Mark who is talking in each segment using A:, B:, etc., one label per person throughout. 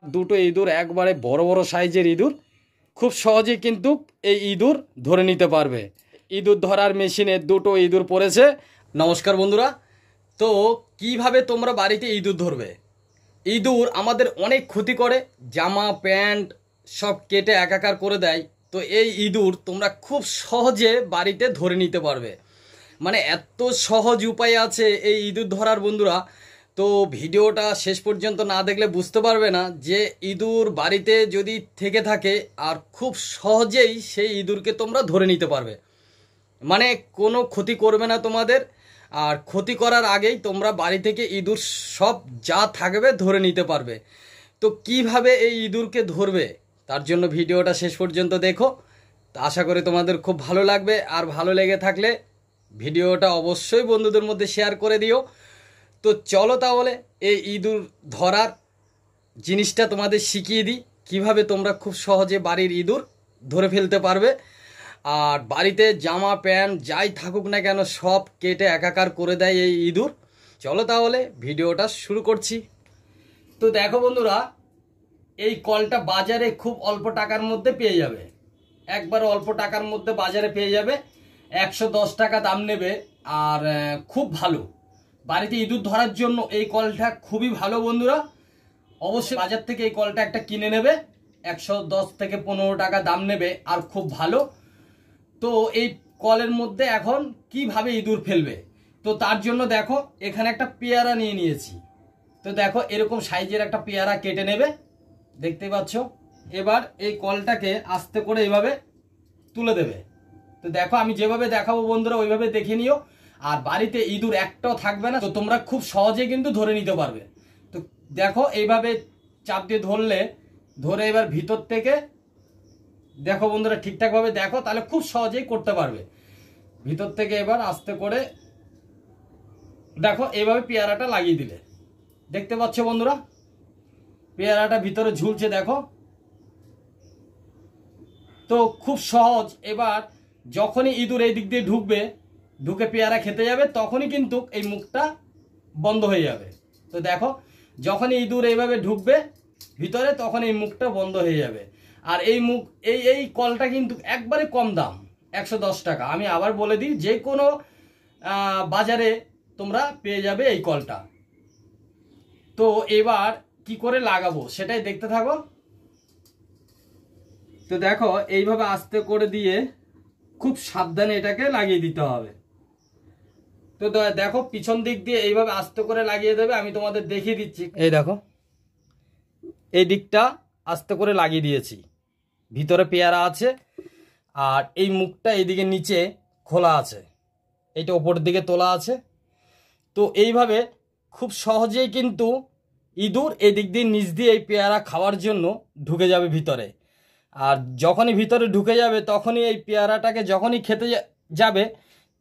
A: দুটো ইঁদুর একবারে বড় বড় সাইজের ইঁদুর, খুব সহজে কিন্তু এই ইঁদুর ধরে নিতে পারবে। ইঁদুর ধরার মেশিনে দুটো ইঁদুর পড়েছে। নমস্কার বন্ধুরা, তো কিভাবে তোমরা বাড়িতে ইঁদুর ধরবে? ইঁদুর আমাদের অনেক ক্ষতি করে, জামা প্যান্ট সব কেটে একাকার করে দেয়। তো এই ইঁদুর তোমরা খুব সহজে বাড়িতে ধরে নিতে পারবে। মানে এত সহজ উপায় আছে এই ইঁদুর ধরার বন্ধুরা। তো ভিডিওটা শেষ পর্যন্ত না দেখলে বুঝতে পারবে না যে ইঁদুর বাড়িতে যদি থেকে থাকে আর খুব সহজেই সেই ইঁদুরকে তোমরা ধরে নিতে পারবে। মানে কোনো ক্ষতি করবে না তোমাদের, আর ক্ষতি করার আগেই তোমরা বাড়ি থেকে ইঁদুর সব যা থাকবে ধরে নিতে পারবে। তো কিভাবে এই ইঁদুরকে ধরবে তার জন্য ভিডিওটা শেষ পর্যন্ত দেখো। তা আশা করি তোমাদের খুব ভালো লাগবে, আর ভালো লেগে থাকলে ভিডিওটা অবশ্যই বন্ধুদের মধ্যে শেয়ার করে দিও। তো চলো তাহলে এই ইঁদুর ধরার জিনিসটা তোমাদের শিখিয়ে দিই, কিভাবে তোমরা খুব সহজে বাড়ির ইঁদুর ধরে ফেলতে পারবে। আর বাড়িতে জামা প্যান্ট যাই থাকুক না কেন সব কেটে একাকার করে দেয় এই ইঁদুর। চলো তাহলে ভিডিওটা শুরু করছি। তো দেখো বন্ধুরা, এই কলটা বাজারে খুব অল্প টাকার মধ্যে পেয়ে যাবে, একবার অল্প টাকার মধ্যে বাজারে পেয়ে যাবে। 110 টাকা দাম নেবে, আর খুব ভালো বাড়িতে ইঁদুর ধরার জন্য এই কলটা খুবই ভালো বন্ধুরা। অবশ্যই বাজার থেকে এই কলটা একটা কিনে নেবে, 110 থেকে 15 টাকা দাম নেবে, আর খুব ভালো। তো এই কলের মধ্যে এখন কিভাবে ইঁদুর ফেলবে, তো তার জন্য দেখো এখানে একটা পেয়ারা নিয়ে নিয়েছি। তো দেখো এরকম সাইজের একটা পেয়ারা কেটে নেবে, দেখতে পাচ্ছ। এবার এই কলটাকে আস্তে করে এইভাবে তুলে দেবে। তো দেখো আমি যেভাবে দেখাবো বন্ধুরা ওইভাবে দেখে নিও। আর বাড়িতে ইঁদুর একটাও থাকবে না, তো তোমরা খুব সহজে কিন্তু ধরে নিতে পারবে। তো দেখো এইভাবে চাপ দিয়ে ধরে এবার ভিতর থেকে দেখো বন্ধুরা, ঠিকঠাকভাবে দেখো, তাহলে খুব সহজেই করতে পারবে। ভিতর থেকে এবার আস্তে করে দেখো এইভাবে পেয়ারাটা লাগিয়ে দিলে, দেখতে পাচ্ছ বন্ধুরা পেয়ারাটা ভিতরে ঝুলছে দেখো। তো খুব সহজ। এবার যখনই ইঁদুর এই দিক দিয়ে ঢুকে পেয়ারা খেতে যাবে, তখনই কিন্তু এই মুখটা বন্ধ হয়ে যাবে। তো দেখো যখনই ইঁদুর এইভাবে ঢুকবে ভিতরে, তখন এই মুখটা বন্ধ হয়ে যাবে। আর এই মুখ এই কলটা কিন্তু একবারে কম দাম, 110 টাকা। আমি আবার বলে দিই, যে কোনো বাজারে তোমরা পেয়ে যাবে এই কলটা। তো এবার কি করে লাগাবো সেটাই দেখতে থাকো। তো দেখো এইভাবে আস্তে করে দিয়ে খুব সাবধানে এটাকে লাগিয়ে দিতে হবে। তো দেখো পিছন দিক দিয়ে এইভাবে আস্তে করে লাগিয়ে দেবে, আমি তোমাদের দেখিয়ে দিচ্ছি। এই দেখো এই দিকটা আস্তে করে লাগিয়ে দিয়েছি, ভিতরে পেয়ারা আছে, আর এই মুখটা এইদিকে নিচে খোলা আছে, এইটা ওপরের দিকে তোলা আছে। তো এইভাবে খুব সহজেই কিন্তু ইঁদুর এই দিক দিয়ে নিচ দিয়ে এই পেয়ারা খাওয়ার জন্য ঢুকে যাবে ভিতরে। আর যখনই ভিতরে ঢুকে যাবে, তখনই এই পেয়ারাটাকে যখনই খেতে যাবে,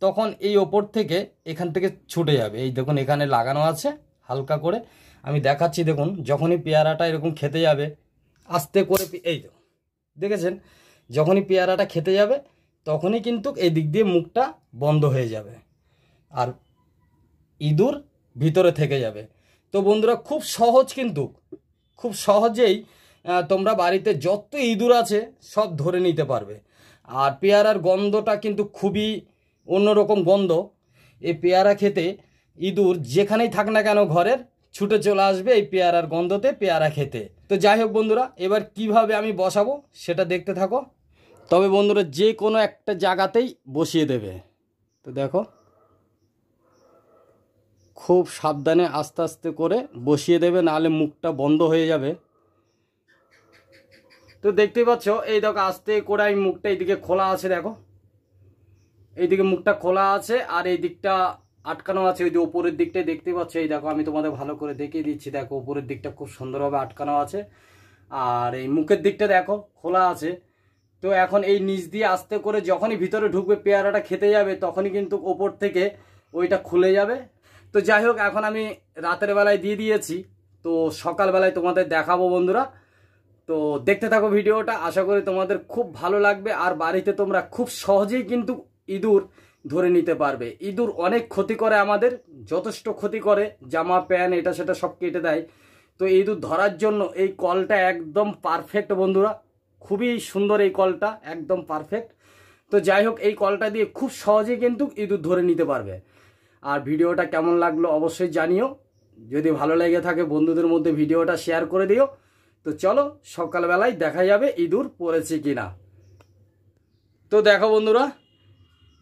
A: তখন এই ওপর থেকে এখান থেকে ছুটে যাবে। এই দেখুন এখানে লাগানো আছে হালকা করে, আমি দেখাচ্ছি। দেখুন যখনই পেয়ারাটা এরকম খেতে যাবে আস্তে করে, এই দেখুন দেখেছেন, যখনই পেয়ারাটা খেতে যাবে তখনই কিন্তু এই দিক দিয়ে মুখটা বন্ধ হয়ে যাবে, আর ইঁদুর ভিতরে থেকে যাবে। তো বন্ধুরা খুব সহজ, কিন্তু খুব সহজেই তোমরা বাড়িতে যত ইঁদুর আছে সব ধরে নিতে পারবে। আর পেয়ারার গন্ধটা কিন্তু খুবই অন্যরকম গন্ধ। এই পেয়ারা খেতে ইঁদুর যেখানেই থাক না কেন ঘরের ছুটে চলে আসবে এই পেয়ারার গন্ধতে পেয়ারা খেতে। তো যাই হোক বন্ধুরা, এবার কিভাবে আমি বসাবো সেটা দেখতে থাকো। তবে বন্ধুরা যে কোনো একটা জায়গাতেই বসিয়ে দেবে। তো দেখো খুব সাবধানে আস্তে আস্তে করে বসিয়ে দেবে, নাহলে মুখটা বন্ধ হয়ে যাবে। তো দেখতেই পাচ্ছ এই দেখো আস্তে করে আমি মুখটা এইদিকে খোলা আছে, দেখো এইদিকে মুখটা খোলা আছে, আর এই দিকটা আটকানো আছে, ওই যে উপরের দিকটাই দেখতে পাচ্ছ। এই দেখো আমি তোমাদের ভালো করে দেখিয়ে দিচ্ছি, দেখো উপরের দিকটা খুব সুন্দরভাবে আটকানো আছে, আর এই মুখের দিকটা দেখো খোলা আছে। তো এখন এই নিচ দিয়ে আস্তে করে যখনই ভিতরে ঢুকবে পেয়ারাটা খেতে যাবে, তখনই কিন্তু ওপর থেকে ওইটা খুলে যাবে। তো যাই হোক এখন আমি রাতের বেলায় দিয়ে দিয়েছি, তো সকালবেলায় তোমাদের দেখাবো বন্ধুরা। তো দেখতে থাকো ভিডিওটা, আশা করি তোমাদের খুব ভালো লাগবে। আর বাড়িতে তোমরা খুব সহজেই কিন্তু ইঁদুর ধরে নিতে পারবে। ইঁদুর অনেক ক্ষতি করে, আমাদের যথেষ্ট ক্ষতি করে, জামা প্যান্ট এটা সেটা সব কেটে দেয়। তো ইঁদুর ধরার জন্য এই কলটা একদম পারফেক্ট বন্ধুরা, খুবই সুন্দর এই কলটা, একদম পারফেক্ট। তো যাই হোক, এই কলটা দিয়ে খুব সহজে কিন্তু ইঁদুর ধরে নিতে পারবে। আর ভিডিওটা কেমন লাগলো অবশ্যই জানিও, যদি ভালো লেগে থাকে বন্ধুদের মধ্যে ভিডিওটা শেয়ার করে দিও। তো চলো সকালবেলায় দেখা যাবে ইঁদুর পড়েছে কিনা। তো দেখো বন্ধুরা,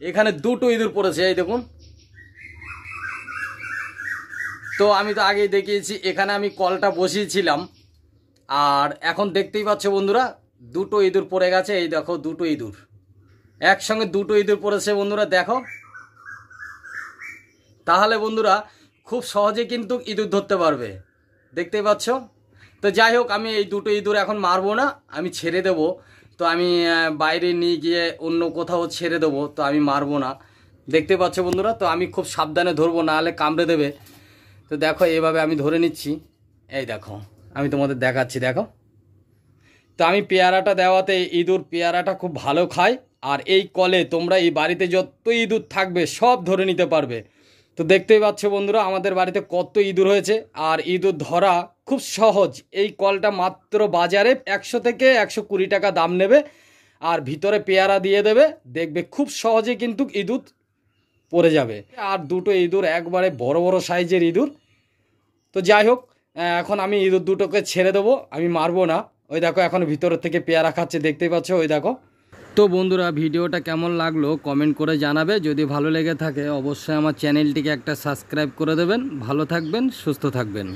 A: এখানে দুটো ইঁদুর পড়েছে, এই দেখুন। তো আমি তো আগেই দেখিয়েছি, এখানে আমি কলটা বসিয়েছিলাম, আর এখন দেখতেই পাচ্ছ বন্ধুরা দুটো ইঁদুর পড়ে গেছে। এই দেখো দুটো ইঁদুর, একসঙ্গে দুটো ইঁদুর পড়েছে বন্ধুরা, দেখো। তাহলে বন্ধুরা খুব সহজে কিন্তু ইঁদুর ধরতে পারবে, দেখতেই পাচ্ছ। তো যাই হোক, আমি এই দুটো ইঁদুর এখন মারবো না, আমি ছেড়ে দেব। তো আমি বাইরে নিয়ে গিয়ে অন্য কোথাও ছেড়ে দেবো, তো আমি মারবো না, দেখতে পাচ্ছ বন্ধুরা। তো আমি খুব সাবধানে ধরবো, না হলে কামড়ে দেবে। তো দেখো এইভাবে আমি ধরে নিচ্ছি, এই দেখো আমি তোমাদের দেখাচ্ছি, দেখো। তো আমি পেয়ারাটা দেওয়াতে ইঁদুর পেয়ারাটা খুব ভালো খায়, আর এই কলে তোমরা এই বাড়িতে যত ইঁদুর থাকবে সব ধরে নিতে পারবে। তো দেখতেই পাচ্ছ বন্ধুরা আমাদের বাড়িতে কত ইঁদুর হয়েছে, আর ইঁদুর ধরা খুব সহজ। এই কলটা মাত্র বাজারে 100 থেকে 120 টাকা দাম নেবে, আর ভিতরে পেয়ারা দিয়ে দেবে, দেখবে খুব সহজে কিন্তু ইঁদুর পড়ে যাবে। আর দুটো ইঁদুর একবারে বড় বড় সাইজের ইঁদুর। তো যাই হোক, এখন আমি ইঁদুর দুটোকে ছেড়ে দেবো, আমি মারবো না। ওই দেখো এখন ভিতরের থেকে পেয়ারা খাচ্ছে, দেখতেই পাচ্ছ, ওই দেখো। তো বন্ধুরা ভিডিওটা কেমন লাগলো কমেন্ট করে জানাবে, যদি ভালো লেগে থাকে অবশ্যই আমার চ্যানেলটিকে একটা সাবস্ক্রাইব করে দেবেন। ভালো থাকবেন, সুস্থ থাকবেন।